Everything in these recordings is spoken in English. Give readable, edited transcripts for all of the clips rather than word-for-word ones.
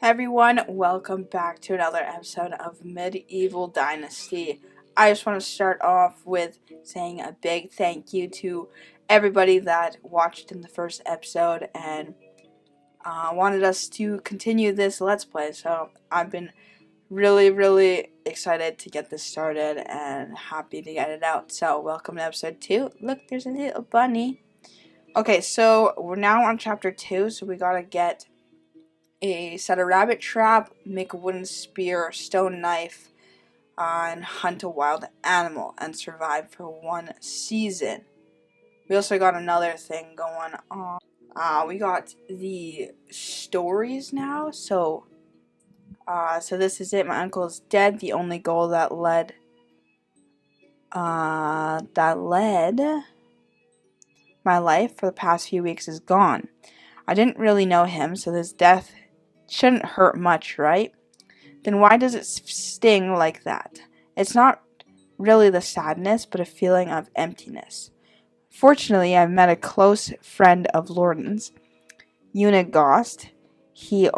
Everyone, welcome back to another episode of Medieval Dynasty. I just want to start off with saying a big thank you to everybody that watched in the first episode and wanted us to continue this Let's Play. So I've been really excited to get this started and happy to get it out. So welcome to episode 2. Look, there's a little bunny. Okay, so we're now on chapter 2, so we gotta set a rabbit trap, make a wooden spear, stone knife, and hunt a wild animal and survive for 1 season. We also got another thing going on. We got the stories now. So this is it. My uncle is dead. The only goal that led my life for the past few weeks is gone. I didn't really know him, so this death shouldn't hurt much, right? Then why does it sting like that? It's not really the sadness, but a feeling of emptiness. Fortunately, I've met a close friend of Lorden's, Unigost. He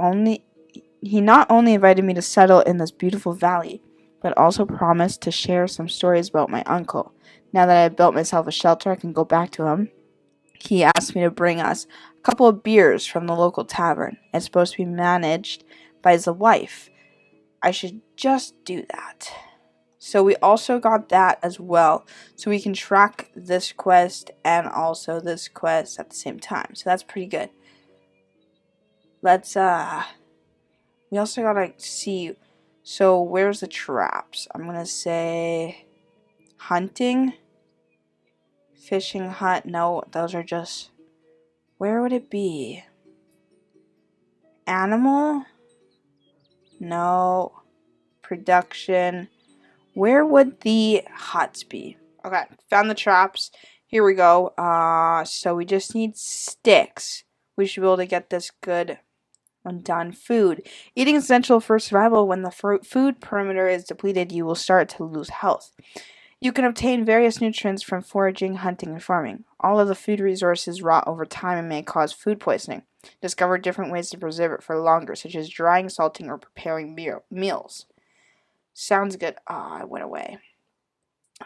not only invited me to settle in this beautiful valley, but also promised to share some stories about my uncle. Now that I've built myself a shelter, I can go back to him. He asked me to bring us a couple of beers from the local tavern. It's supposed to be managed by his wife. I should just do that. So we also got that as well. So we can track this quest and also this quest at the same time. So that's pretty good. We also gotta see, so where's the traps? I'm gonna say hunting, fishing hut. No, those are just, where would it be? Animal? No. Production. Where would the huts be? Okay, found the traps. Here we go. So we just need sticks. We should be able to get this good when done. Food. Eating is essential for survival. When the food perimeter is depleted, you will start to lose health. You can obtain various nutrients from foraging, hunting, and farming. All of the food resources rot over time and may cause food poisoning. Discover different ways to preserve it for longer, such as drying, salting, or preparing meals. Sounds good. I went away.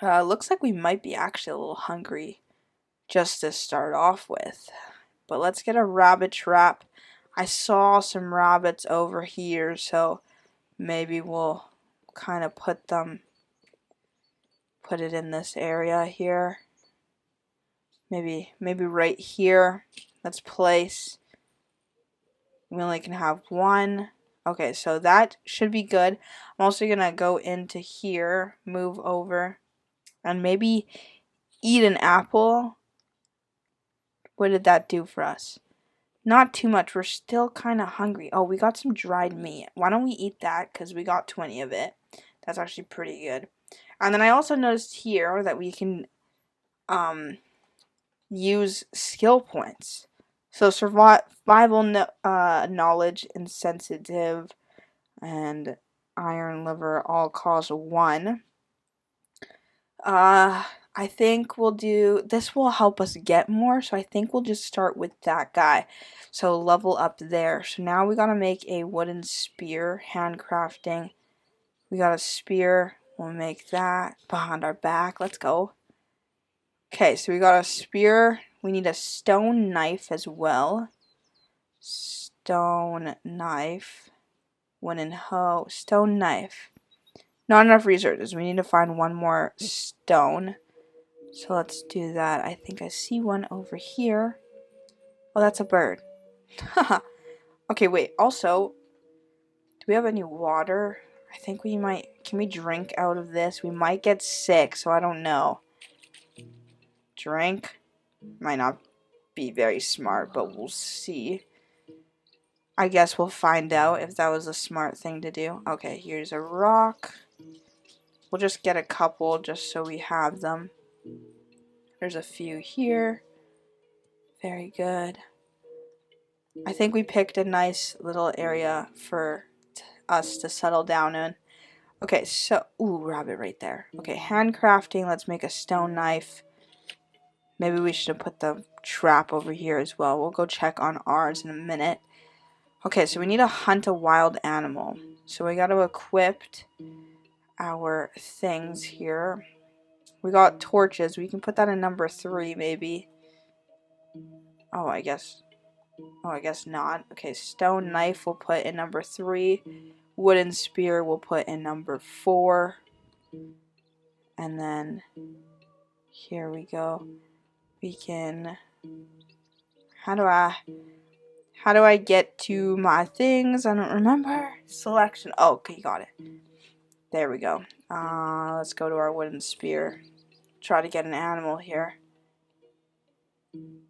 Looks like we might be actually a little hungry just to start off with. But let's get a rabbit trap. I saw some rabbits over here, so maybe we'll kind of put it in this area here. Maybe right here. Let's place. We only can have one. Okay, so that should be good. I'm also gonna go into here, move over, and maybe eat an apple. What did that do for us? Not too much. We're still kind of hungry. Oh, we got some dried meat. Why don't we eat that? Because we got 20 of it. That's actually pretty good. And then I also noticed here that we can use skill points. So survival knowledge, insensitive, and iron liver all cost 1. I think we'll do, this will help us get more, so I think we'll just start with that guy. So level up there. So now we gotta make a wooden spear, handcrafting. We got a spear, we'll make that behind our back. Let's go. Okay, so we got a spear. We need a stone knife as well. Stone knife. Wooden hoe. Stone knife. Not enough resources. We need to find one more stone. So let's do that. I think I see one over here. Oh, that's a bird. Haha. Okay, wait. Also, do we have any water? I think we might. Can we drink out of this? We might get sick, so I don't know. Drink. Might not be very smart, but we'll see. I guess we'll find out if that was a smart thing to do. Okay, here's a rock. We'll just get a couple just so we have them. There's a few here. Very good. I think we picked a nice little area for us to settle down in. Okay, so, ooh, rabbit right there. Okay, handcrafting, let's make a stone knife. Maybe we should have put the trap over here as well. We'll go check on ours in a minute. Okay, so we need to hunt a wild animal. So we got to equip our things here. We got torches. We can put that in number 3, maybe. Oh, I guess not. Okay, stone knife we'll put in number 3. Wooden spear we'll put in number 4. And then here we go. We can... How do I get to my things? I don't remember. Selection. Oh, okay, got it. There we go. Let's go to our wooden spear. Try to get an animal here.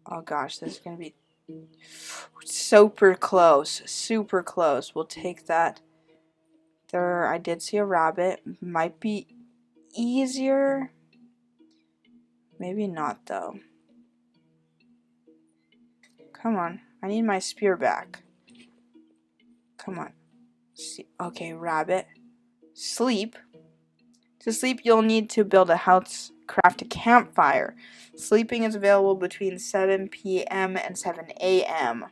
Oh gosh, this is gonna be super close. Super close. We'll take that. There, I did see a rabbit. Might be easier. Maybe not though. Come on. I need my spear back. Come on. Okay, rabbit. Sleep. To sleep, you'll need to build a house, craft a campfire. Sleeping is available between 7 p.m. and 7 a.m.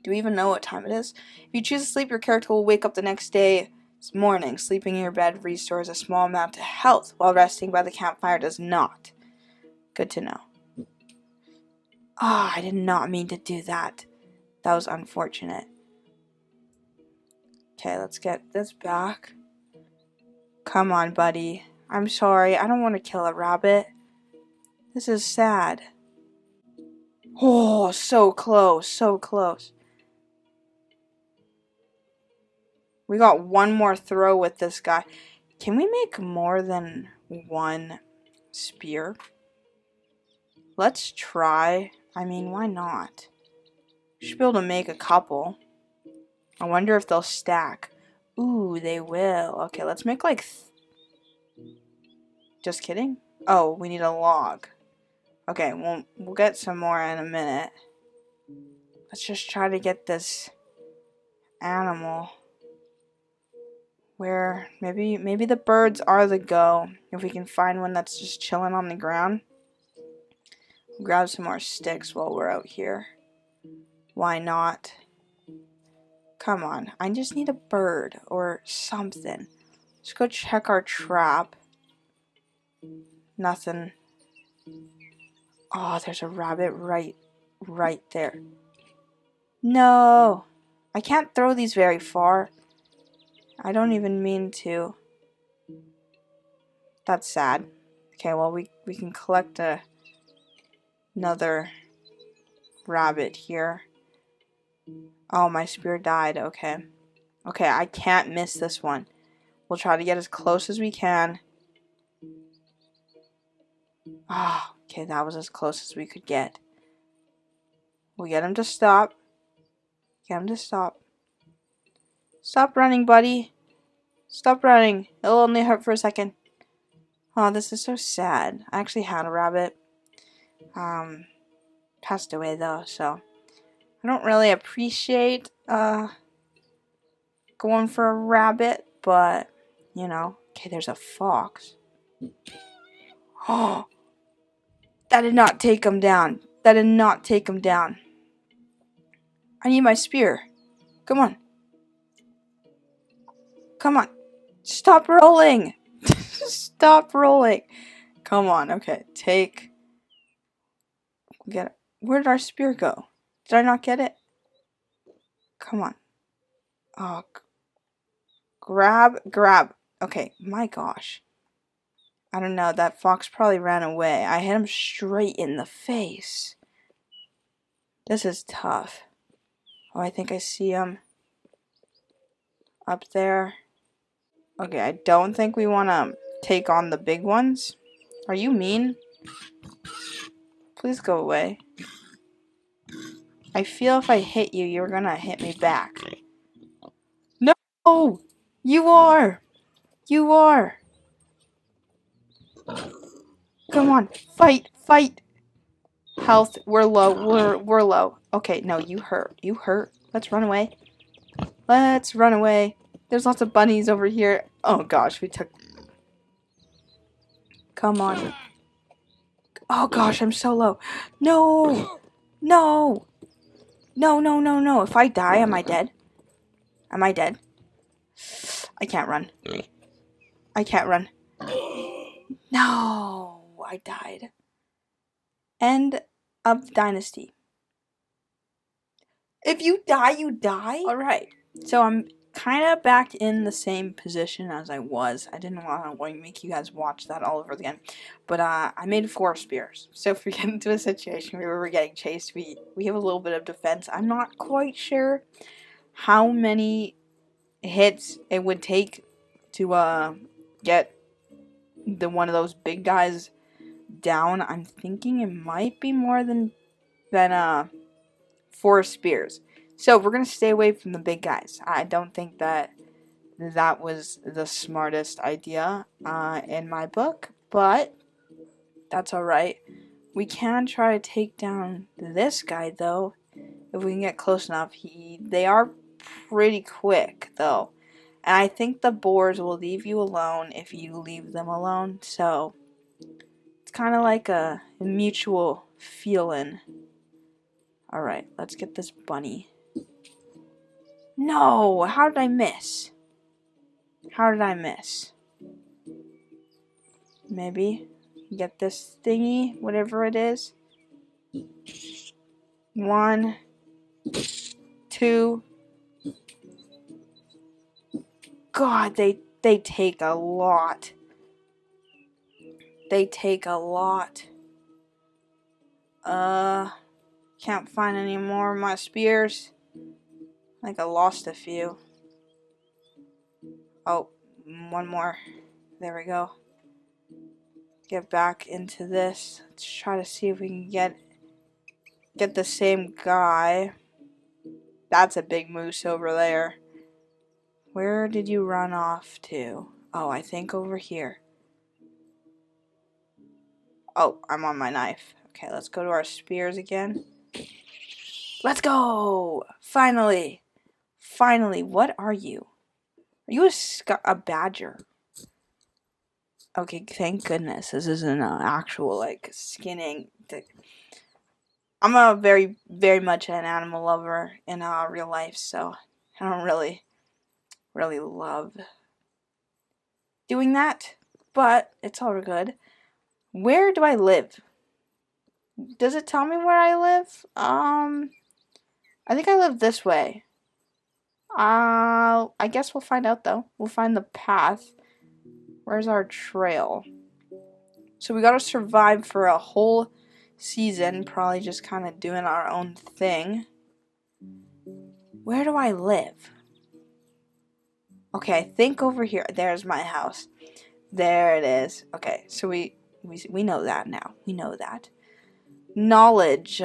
Do we even know what time it is? If you choose to sleep, your character will wake up the next day. It's morning. Sleeping in your bed restores a small amount of health, while resting by the campfire does not. Good to know. I did not mean to do that. That was unfortunate. Okay, let's get this back. Come on, buddy. I'm sorry. I don't want to kill a rabbit. This is sad. Oh, so close. So close. We got one more throw with this guy. Can we make more than one spear? Let's try. I mean, why not? We should be able to make a couple. I wonder if they'll stack. Ooh, they will. Okay, let's make like... Just kidding? Oh, we need a log. Okay, we'll get some more in a minute. Let's just try to get this animal. Where maybe the birds are the go. If we can find one that's just chilling on the ground. We'll grab some more sticks while we're out here. Why not? Come on, I just need a bird or something. Let's go check our trap. Nothing. Oh, there's a rabbit right there. No! I can't throw these very far. I don't even mean to. That's sad. Okay, well, we can collect another rabbit here. Oh, my spear died. Okay. Okay, I can't miss this one. We'll try to get as close as we can. Ah, okay, that was as close as we could get. We'll get him to stop. Get him to stop. Stop running, buddy. Stop running. It'll only hurt for a second. Oh, this is so sad. I actually had a rabbit. Passed away though, so I don't really appreciate going for a rabbit, but you know. Okay, there's a fox. Oh, that did not take him down. That did not take him down. I need my spear. Come on. Come on. Stop rolling. Stop rolling. Come on. Okay, take. Get it. Where did our spear go? Did I not get it? Come on. Oh, grab. Okay, my gosh. I don't know. That fox probably ran away. I hit him straight in the face. This is tough. Oh, I think I see him up there. Okay, I don't think we want to take on the big ones. Are you mean? Please go away. I feel if I hit you, you're gonna hit me back. No! You are! You are! Come on, fight! Health, we're low, we're low. Okay, no, you hurt. Let's run away. There's lots of bunnies over here. Oh gosh, we took... Come on. Oh gosh, I'm so low. No! No, no, no, no. If I die, am I dead? Am I dead? I can't run. I can't run. No, I died. End of Dynasty. If you die, you die? Alright. So I'm kind of back in the same position as I was. I didn't want to make you guys watch that all over again. But I made 4 spears. So if we get into a situation where we're getting chased, we have a little bit of defense. I'm not quite sure how many hits it would take to get one of those big guys down. I'm thinking it might be more than 4 spears. So we're gonna stay away from the big guys. I don't think that was the smartest idea in my book, but that's all right. We can try to take down this guy though, if we can get close enough. They are pretty quick though, and I think the boars will leave you alone if you leave them alone. So it's kind of like a mutual feeling. All right, let's get this bunny. No, how did I miss? How did I miss? Maybe get this thingy, whatever it is. 1, 2. God, they take a lot. They take a lot. Can't find any more of my spears. I think I lost a few. Oh, one more. There we go. Get back into this. Let's try to see if we can get the same guy. That's a big moose over there. Where did you run off to? Oh, I think over here. Oh, I'm on my knife. Okay, let's go to our spears again. Let's go! Finally! Finally, what are you? Are you a badger? Okay, thank goodness this isn't an actual, like, skinning thing. I'm a very, very much an animal lover in real life, so I don't really love doing that, but it's all good. Where do I live? Does it tell me where I live? I think I live this way. I guess we'll find out though. We'll find the path. Where's our trail? So we gotta survive for a whole season, probably just kind of doing our own thing. Where do I live? Okay, I think over here. There's my house. There it is. Okay, so we know that now. We know that. Knowledge.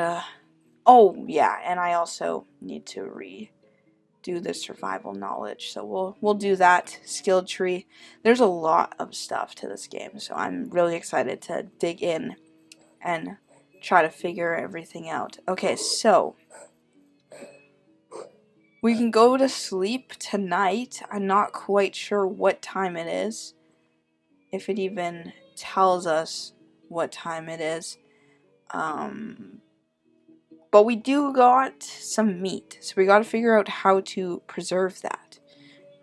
Oh yeah, and I also need to redo the survival knowledge. So we'll do that skill tree. There's a lot of stuff to this game, so I'm really excited to dig in and try to figure everything out. Okay, so we can go to sleep tonight. I'm not quite sure what time it is, if it even tells us what time it is. But we do got some meat, so we got to figure out how to preserve that.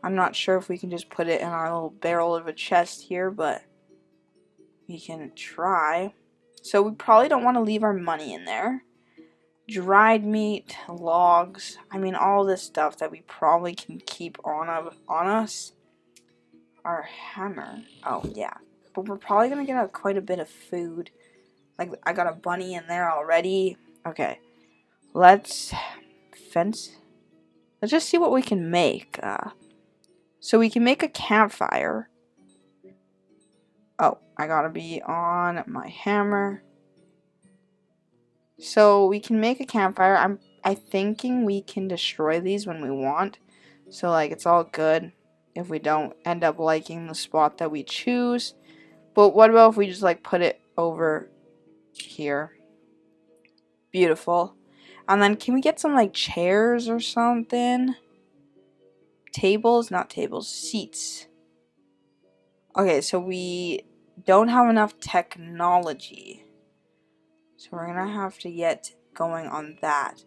I'm not sure if we can just put it in our little barrel of a chest here, but we can try. So we probably don't want to leave our money in there. Dried meat, logs, I mean all this stuff that we probably can keep on us. Our hammer, oh yeah, but we're probably gonna get quite a bit of food. Like I got a bunny in there already. Okay, let's just see what we can make. So we can make a campfire. Oh, I gotta be on my hammer. So we can make a campfire. I'm thinking we can destroy these when we want. So like it's all good if we don't end up liking the spot that we choose. But what about if we just like put it over here? Beautiful. And then can we get some like chairs or something? Tables, not tables, seats. Okay, so we don't have enough technology. So we're gonna have to get going on that.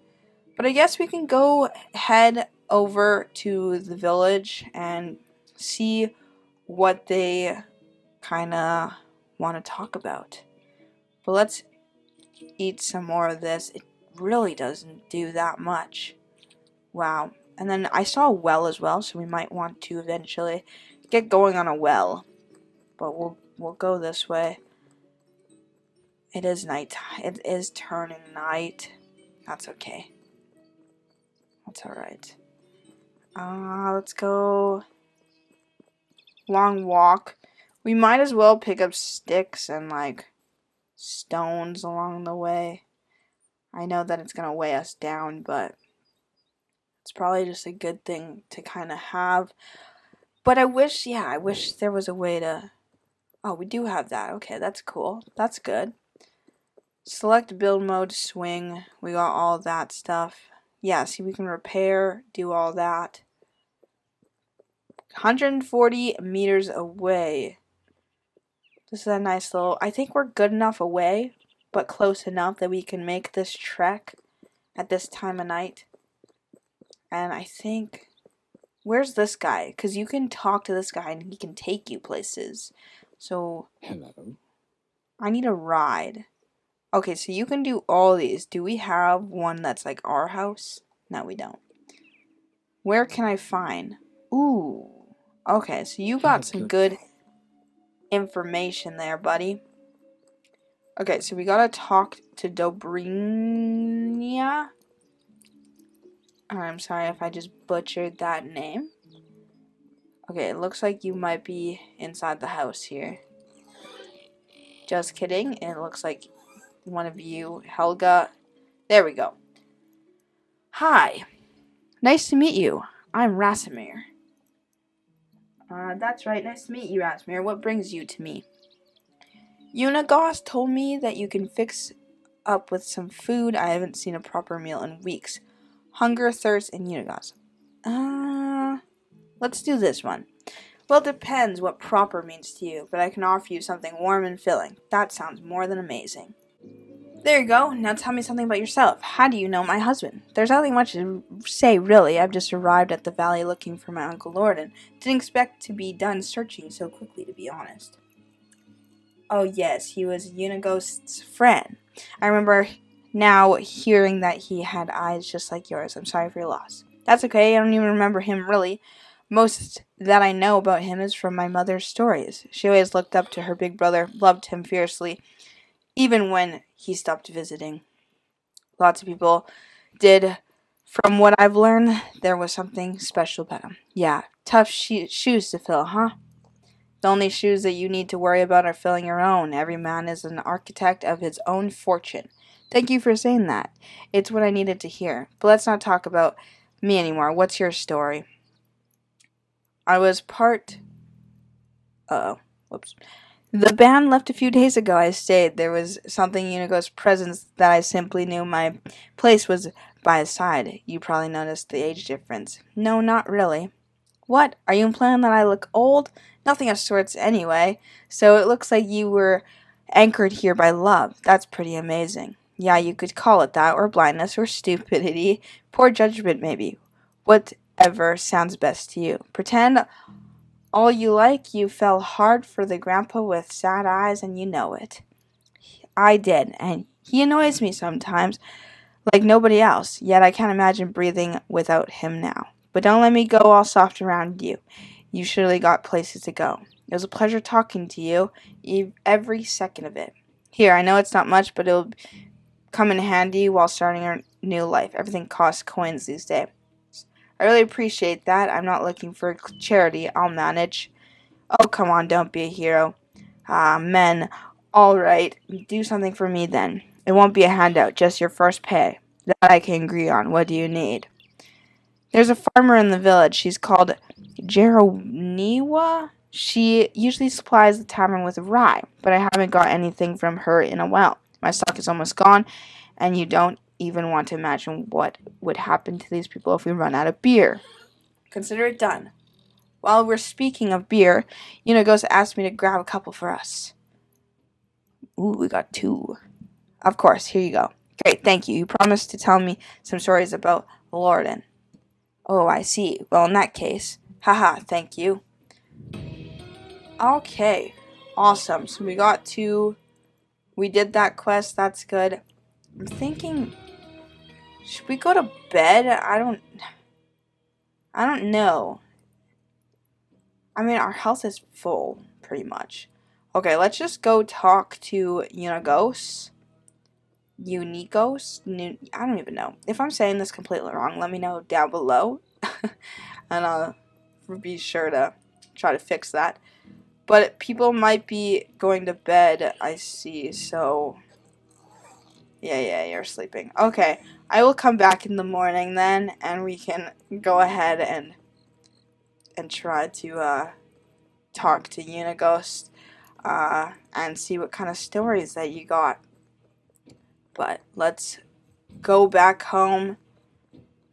But I guess we can go head over to the village and see what they kind of want to talk about. But let's eat some more of this. It really doesn't do that much. Wow. And then I saw a well as well, so we might want to eventually get going on a well. But we'll go this way. It is night. It is turning night. That's okay. That's alright. Let's go. Long walk. We might as well pick up sticks and like stones along the way. I know that it's gonna weigh us down, but it's probably just a good thing to kind of have. But I wish there was a way to. Oh, we do have that. Okay, that's cool. That's good. Select build mode, swing. We got all that stuff. Yeah, see, we can repair, do all that. 140 meters away. This is a nice little. I think we're good enough away, but close enough that we can make this trek at this time of night. And I think. Where's this guy? Because you can talk to this guy and he can take you places. So. Hello. I need a ride. Okay, so you can do all these. Do we have one that's like our house? No, we don't. Where can I find? Ooh. Okay, so you got some good information there, buddy. Okay, so we gotta talk to Dobrinia. I'm sorry if I just butchered that name. Okay, it looks like you might be inside the house here. Just kidding. It looks like one of you, Helga. There we go. Hi. Nice to meet you. I'm Rasimir. That's right. Nice to meet you, Rasimir. What brings you to me? Unagos told me that you can fix up with some food. I haven't seen a proper meal in weeks. Hunger, thirst, and Unagos. Let's do this one. Well, it depends what proper means to you, but I can offer you something warm and filling. That sounds more than amazing. There you go. Now tell me something about yourself. How do you know my husband? There's nothing much to say, really. I've just arrived at the valley looking for my Uncle Lord and didn't expect to be done searching so quickly, to be honest. Oh, yes, he was Unighost's friend. I remember now hearing that he had eyes just like yours. I'm sorry for your loss. That's okay. I don't even remember him, really. Most that I know about him is from my mother's stories. She always looked up to her big brother, loved him fiercely, even when he stopped visiting. Lots of people did. From what I've learned, there was something special about him. Yeah, tough shoes to fill, huh? The only shoes that you need to worry about are filling your own. Every man is an architect of his own fortune. Thank you for saying that. It's what I needed to hear. But let's not talk about me anymore. What's your story? I was part... Uh-oh. Whoops. The band left a few days ago. I stayed. There was something Unigo's presence that I simply knew my place was by his side. You probably noticed the age difference. No, not really. What? Are you implying that I look old? Nothing of sorts anyway. So it looks like you were anchored here by love. That's pretty amazing. Yeah, you could call it that, or blindness, or stupidity. Poor judgment, maybe. Whatever sounds best to you. Pretend all you like. You fell hard for the grandpa with sad eyes, and you know it. I did, and he annoys me sometimes, like nobody else, yet I can't imagine breathing without him now. But don't let me go all soft around you. You surely got places to go. It was a pleasure talking to you, every second of it. Here, I know it's not much, but it'll come in handy while starting our new life. Everything costs coins these days. I really appreciate that. I'm not looking for charity. I'll manage. Oh, come on, don't be a hero. Men. All right, do something for me then. It won't be a handout, just your first pay. That I can agree on. What do you need? There's a farmer in the village. She's called Jeroniwa. She usually supplies the tavern with rye, but I haven't got anything from her in a while. My stock is almost gone, and you don't even want to imagine what would happen to these people if we run out of beer. Consider it done. While we're speaking of beer, Unagos asked me to grab a couple for us. Ooh, we got two. Of course, here you go. Great, thank you. You promised to tell me some stories about Lorden. Oh, I see. Well, in that case, haha, thank you. Okay, awesome. So we did that quest. That's good. I'm thinking, should we go to bed? I don't know. I mean, our health is full, pretty much. Okay, let's just go talk to Unikos. I don't even know. If I'm saying this completely wrong, let me know down below. And I'll be sure to try to fix that. But people might be going to bed, I see, so... Yeah, you're sleeping. Okay, I will come back in the morning then, and we can go ahead and try to talk to Unighost and see what kind of stories that you got. But let's go back home.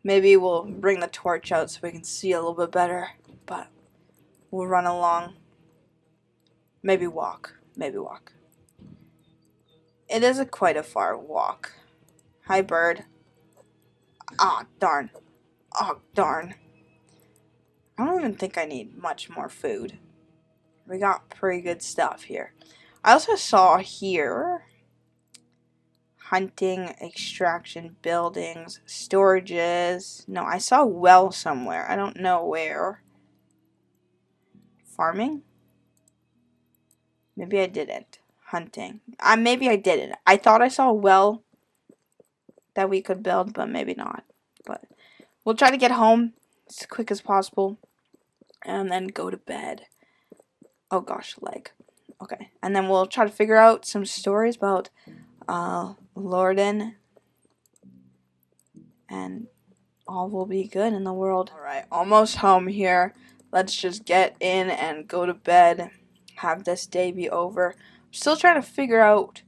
Maybe we'll bring the torch out so we can see a little bit better. But we'll run along. Maybe walk. It is quite a far walk. Hi, bird. Ah, darn. Oh, darn. I don't even think I need much more food. We got pretty good stuff here. I also saw here hunting, extraction, buildings, storages. No, I saw a well somewhere. I don't know where. Farming? Maybe I didn't. Hunting. Maybe I didn't. I thought I saw a well that we could build, but maybe not. But we'll try to get home as quick as possible and then go to bed. Oh gosh, leg. Okay. And then we'll try to figure out some stories about Lorden, and all will be good in the world. Alright, almost home here. Let's just get in and go to bed. Have this day be over. I'm still trying to figure out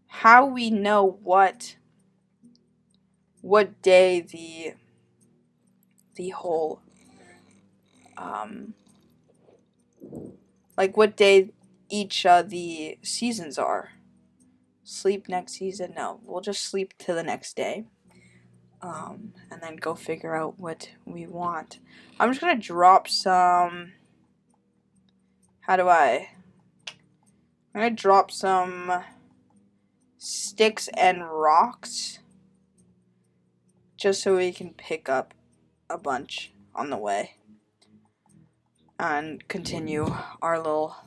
how we know what day the whole like what day each the seasons are. Sleep next season? No, we'll just sleep to the next day. And then go figure out what we want. I'm just gonna drop some. I'm gonna drop some sticks and rocks just so we can pick up a bunch on the way and continue our little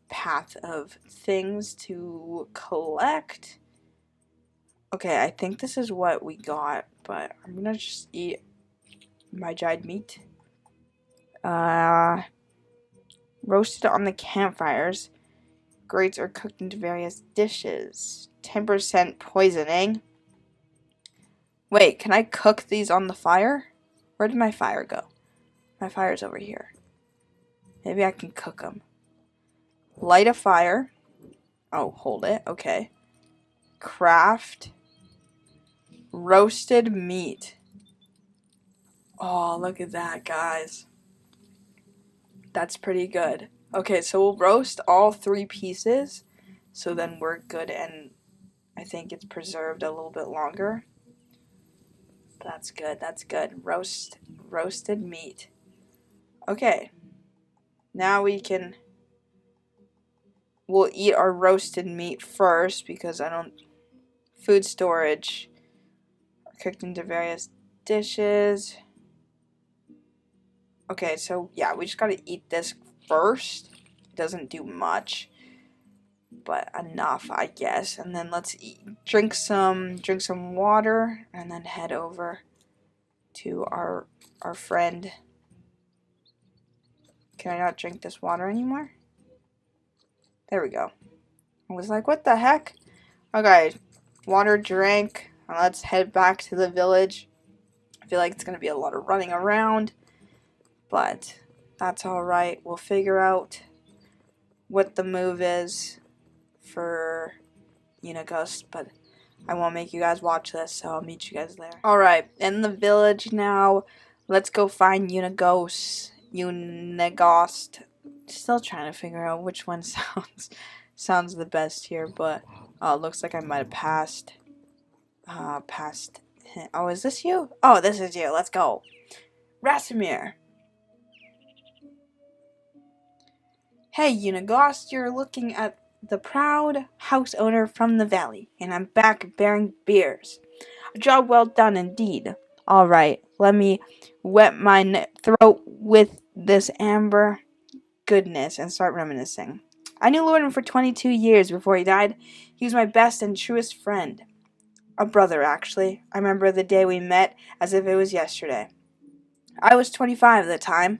path of things to collect. Okay, I think this is what we got, but I'm gonna just eat my dried meat. Roasted on the campfires. Grates are cooked into various dishes. 10% poisoning. Wait, can I cook these on the fire? Where did my fire go? My fire's over here. Maybe I can cook them. Light a fire. Oh, hold it. Okay. Craft. Roasted meat. Oh, look at that, guys. That's pretty good. Okay, so we'll roast all 3 pieces. So then we're good, and I think it's preserved a little bit longer. That's good. Roasted meat. Okay. Now we'll eat our roasted meat first because food storage. Cooked into various dishes. Okay, so yeah, we just gotta eat this first. It doesn't do much, but enough, I guess. And then let's drink some water, and then head over to our friend. Can I not drink this water anymore? There we go. I was like, what the heck? Okay, water drank, and let's head back to the village. I feel like it's gonna be a lot of running around, but that's alright. We'll figure out what the move is for Unighost, but I won't make you guys watch this, so I'll meet you guys there. Alright, in the village now. Let's go find Unighost. Still trying to figure out which one sounds the best here, but Oh, it looks like I might have passed. Past him. Oh, is this you? Oh, this is you. Let's go. Rasimir. Hey, Unigost, you're looking at the proud house owner from the valley, and I'm back bearing beers. A job well done indeed. All right, let me wet my throat with this amber goodness and start reminiscing. I knew Lorden for 22 years before he died. He was my best and truest friend. A brother, actually. I remember the day we met as if it was yesterday. I was 25 at the time,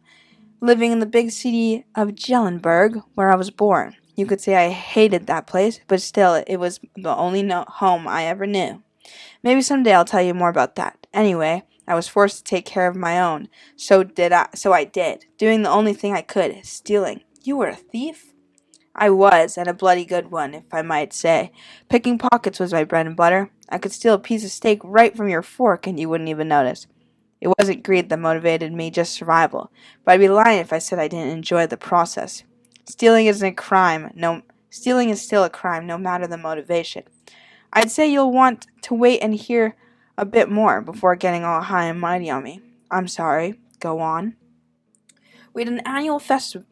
living in the big city of Jellenberg, where I was born. You could say I hated that place, but still, it was the only home I ever knew. Maybe someday I'll tell you more about that. Anyway, I was forced to take care of my own. So I did, doing the only thing I could, stealing. You were a thief? I was, and a bloody good one, if I might say. Picking pockets was my bread and butter. I could steal a piece of steak right from your fork, and you wouldn't even notice. It wasn't greed that motivated me, just survival. But I'd be lying if I said I didn't enjoy the process. Stealing isn't a crime. No, stealing is still a crime, no matter the motivation. I'd say you'll want to wait and hear a bit more before getting all high and mighty on me. I'm sorry. Go on. We had an annual festival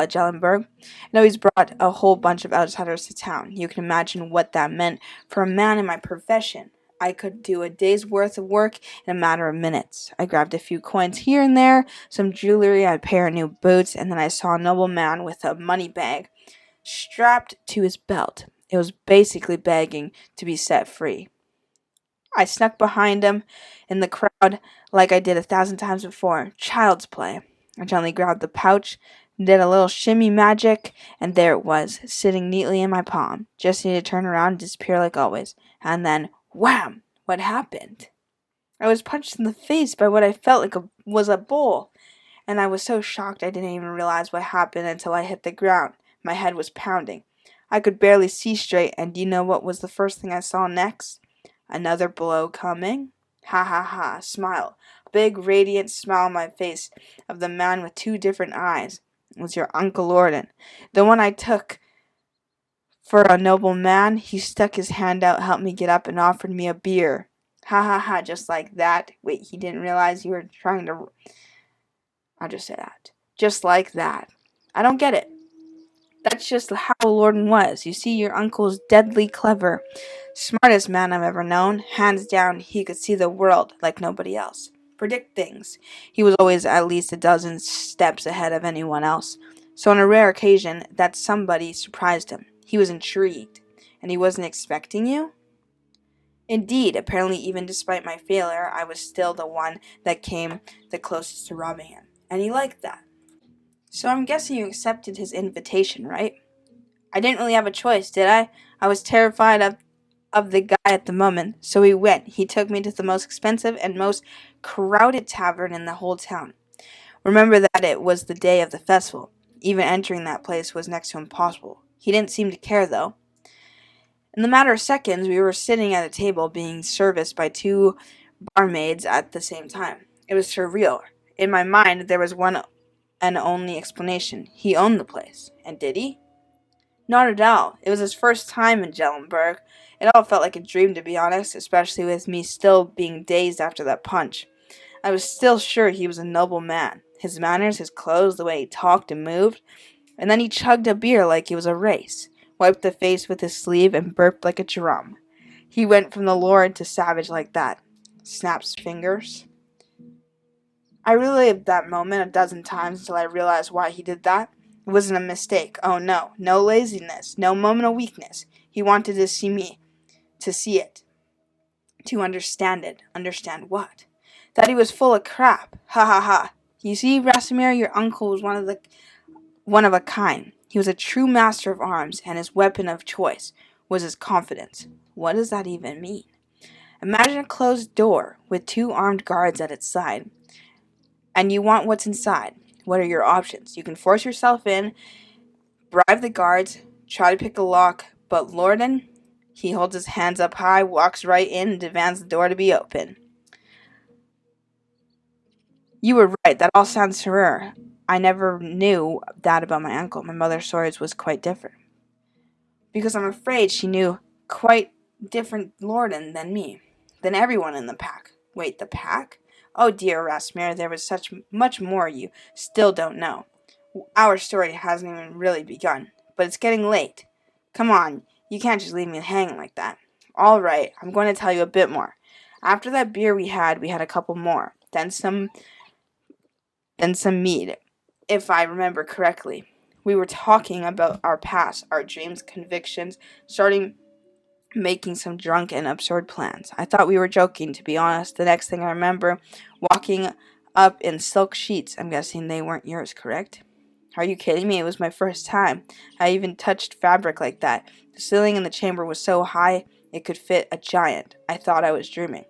at Jellenberg. It always brought a whole bunch of outsiders to town. You can imagine what that meant for a man in my profession. I could do a day's worth of work in a matter of minutes. I grabbed a few coins here and there, some jewelry, a pair of new boots, and then I saw a noble man with a money bag strapped to his belt. It was basically begging to be set free. I snuck behind him in the crowd like I did 1,000 times before. Child's play. I gently grabbed the pouch, did a little shimmy magic, and there it was, sitting neatly in my palm. Just needed to turn around and disappear like always. And then, wham! What happened? I was punched in the face by what I felt like was a bull, and I was so shocked I didn't even realize what happened until I hit the ground. My head was pounding. I could barely see straight, and do you know what was the first thing I saw next? Another blow coming? Ha ha ha, smile. Big radiant smile on my face of the man with two different eyes. It was your Uncle Lorden. The one I took for a noble man. He stuck his hand out, helped me get up, and offered me a beer. Ha ha ha, just like that. Wait, he didn't realize you were trying to... I'll just say that. Just like that. I don't get it. That's just how Lorden was. You see, your uncle's deadly clever. Smartest man I've ever known. Hands down, he could see the world like nobody else. Predict things. He was always at least a dozen steps ahead of anyone else. So on a rare occasion, that somebody surprised him. He was intrigued. And he wasn't expecting you? Indeed, apparently even despite my failure, I was still the one that came the closest to robbing him. And he liked that. So I'm guessing you accepted his invitation, right? I didn't really have a choice, did I? I was terrified of the guy at the moment, so we went. He took me to the most expensive and most crowded tavern in the whole town. Remember that it was the day of the festival. Even entering that place was next to impossible. He didn't seem to care, though. In the matter of seconds, we were sitting at a table being serviced by two barmaids at the same time. It was surreal. In my mind, there was one and only explanation. He owned the place. And did he? Not at all. It was his first time in Jellenberg. It all felt like a dream, to be honest, especially with me still being dazed after that punch. I was still sure he was a noble man. His manners, his clothes, the way he talked and moved. And then he chugged a beer like it was a race, wiped the face with his sleeve, and burped like a drum. He went from the lord to savage like that. Snaps fingers. I relived that moment a dozen times until I realized why he did that. It wasn't a mistake. Oh no. No laziness. No moment of weakness. He wanted to see me. To see it. To understand it. Understand what? That he was full of crap. Ha ha ha. You see, Rasimir, your uncle was one of a kind. He was a true master of arms, and his weapon of choice was his confidence. What does that even mean? Imagine a closed door with two armed guards at its side. And you want what's inside. What are your options? You can force yourself in, bribe the guards, try to pick a lock, but Lorden, he holds his hands up high, walks right in, and demands the door to be open. You were right, that all sounds rare. I never knew that about my uncle. My mother's stories was quite different. Because I'm afraid she knew quite different Lorden than me, than everyone in the pack. Wait, the pack? Oh dear, Rasmir, there was such much more you still don't know. Our story hasn't even really begun, but it's getting late. Come on, you can't just leave me hanging like that. All right, I'm going to tell you a bit more. After that beer we had a couple more, then some mead, if I remember correctly. We were talking about our past, our dreams, convictions, starting making some drunk and absurd plans. I thought we were joking, to be honest. The next thing I remember, walking up in silk sheets. I'm guessing they weren't yours, correct? Are you kidding me? It was my first time. I even touched fabric like that. The ceiling in the chamber was so high it could fit a giant. I thought I was dreaming.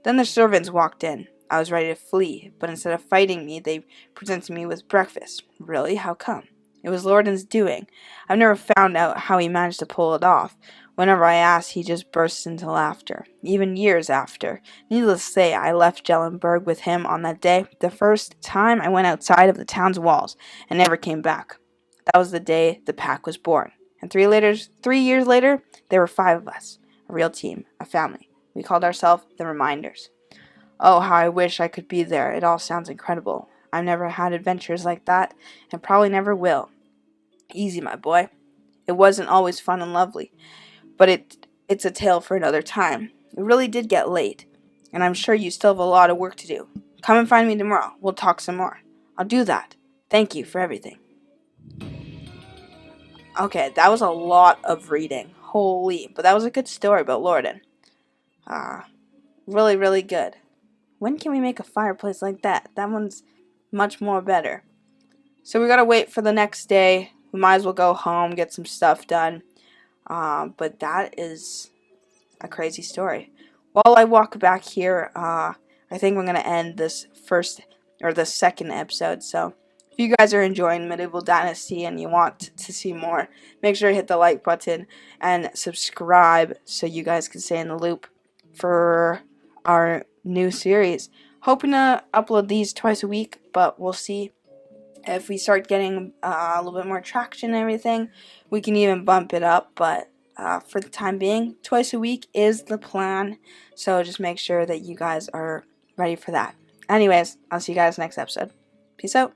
Then the servants walked in. I was ready to flee, but instead of fighting me, they presented me with breakfast. Really? How come? It was Lorden's doing. I've never found out how he managed to pull it off. Whenever I asked, he just burst into laughter, even years after. Needless to say, I left Jellenberg with him on that day, the first time I went outside of the town's walls, and never came back. That was the day the pack was born. And 3 years later, there were 5 of us, a real team, a family. We called ourselves the Reminders. Oh, how I wish I could be there. It all sounds incredible. I've never had adventures like that, and probably never will. Easy, my boy. It wasn't always fun and lovely, but it's a tale for another time. It really did get late, and I'm sure you still have a lot of work to do. Come and find me tomorrow. We'll talk some more. I'll do that. Thank you for everything. Okay, that was a lot of reading. Holy, but that was a good story about Lorden. Really, really good. When can we make a fireplace like that? That one's much more better. So we gotta wait for the next day. We might as well go home, get some stuff done. But that is a crazy story. While I walk back here, I think I'm gonna end this second episode. So if you guys are enjoying Medieval Dynasty and you want to see more, make sure to hit the like button and subscribe so you guys can stay in the loop for our new series. Hoping to upload these twice a week, but we'll see. If we start getting a little bit more traction and everything, we can even bump it up, but for the time being, twice a week is the plan, so just make sure that you guys are ready for that. Anyways, I'll see you guys next episode. Peace out.